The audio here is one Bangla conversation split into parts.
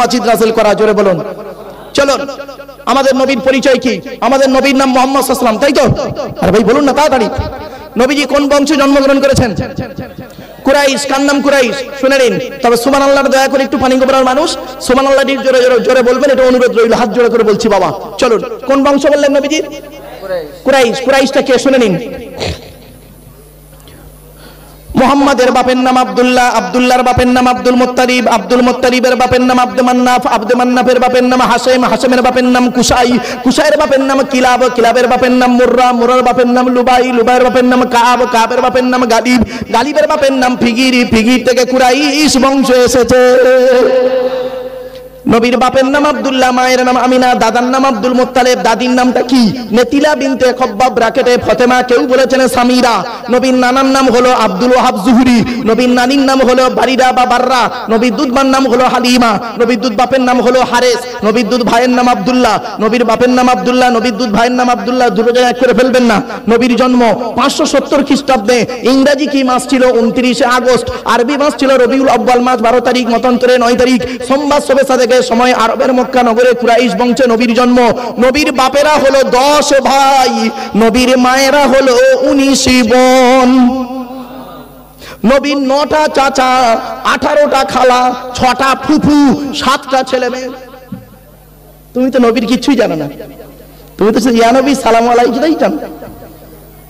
মাজিদ নাযিল করা। জোরে বলুন। চলুন, আমাদের নবীর পরিচয় কি? আমাদের নবীর নাম মুহাম্মদ সাল্লাল্লাহু আলাইহি ওয়াসাল্লাম, তাই তো? আরে ভাই বলুন না তাড়াতাড়ি। নবীজি কোন বংশে জন্মগ্রহণ করেছেন? কুরাইশ। কার নাম কুরাইশ? শুনে নিন। তবে সুবহানাল্লাহ দয়া করে একটু পানি গোবরার মানুষ সুবহানাল্লাহ জোরে জোরে জোরে বলবেন, এটা অনুরোধ রইল, হাত জোরে করে বলছি বাবা। চলুন, কোন বংশ বললেন নবীজি? কুরাইশ। কুরাইশটা কে শুনে নিন। মুহাম্মাদের বাপের নাম আব্দুল্লাহ, আব্দুল্লাহর বাপের নাম আব্দুল মুত্তালিব, আব্দুল মুত্তালিবের বাপের নাম আব্দে মান্নাফ, আব্দে মান্নাফের বাপের নাম হাশেম, হাশেমের বাপের নাম কুসাই, কুসাইয়ের বাপের নাম কিলাব, কিলাবের বাপের নাম মুররা, মুরার বাপের নাম লুবাই, লুবাইয়ের বাপের নাম কাব, কাবের বাপের নাম গালিব, গালিবের বাপের নাম ফিগির, ফিগির থেকে কুরাইশ বংশ এসেছে। নবীর বাপের নাম আব্দুল্লাহ, মায়ের নাম আমিনা, দাদার নাম আব্দুল মুত্তালিব, দাদির নামটা কি? নেতিলা বিনতে খব্বাব ব্র্যাকেটে ফাতেমা, কেউ বলেছেন সামিরা। নবীর নানার নাম হলো আব্দুল ওয়াহাব জুহরি, নবীর নানির নাম হলো বারিরা বা বাররা, নবীর দুধবার নাম হলো হালিমা, নবীর দুধ বাপের নাম হলো হারেস, নবীর দুধ ভাইয়ের নাম আব্দুল্লাহ, নবীর বাপের নাম আব্দুল্লাহ, নবীর দুধ ভাইয়ের নাম আব্দুল্লাহ, দুটো জায়গা করে ফেলবেন না। নবীর জন্ম 570 খ্রিস্টাব্দে। ইংরেজি কি মাস ছিল? 29 আগস্ট। আরবি মাস ছিল রবিউল আউয়াল মাস 12 তারিখ, মতান্তরে 9 তারিখ, সোমবার সবেসা থেকে সময় আরবের মক্কা নগরে কুরাইশ বংশে নবীর জন্ম। নবীর বাপেরা হলো 10 ভাই, নবীর মায়েরা হলো 19 বোন। নবীর 9টা চাচা, 18টা খালা, 6টা ফুফু, 7টা ছেলে মেয়ে। তুমি তো নবীর কিছুই জানো না। তুমি তো ইয়া নবী সালামু আলাইকাই জানো,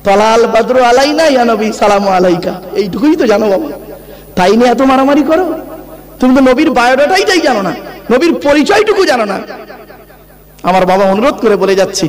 তালাল বদরু আলাইনা ইয়া নবী সালামু আলাইকা, এইটুকুই তো জানো বাবা। তাই নিয়ে এত মারামারি করো? তুমি তো নবীর বায়োডাটাই জানো না, নবীর পরিচয়টুকু জানো না। আমার বাবা অনুরোধ করে বলে যাচ্ছি,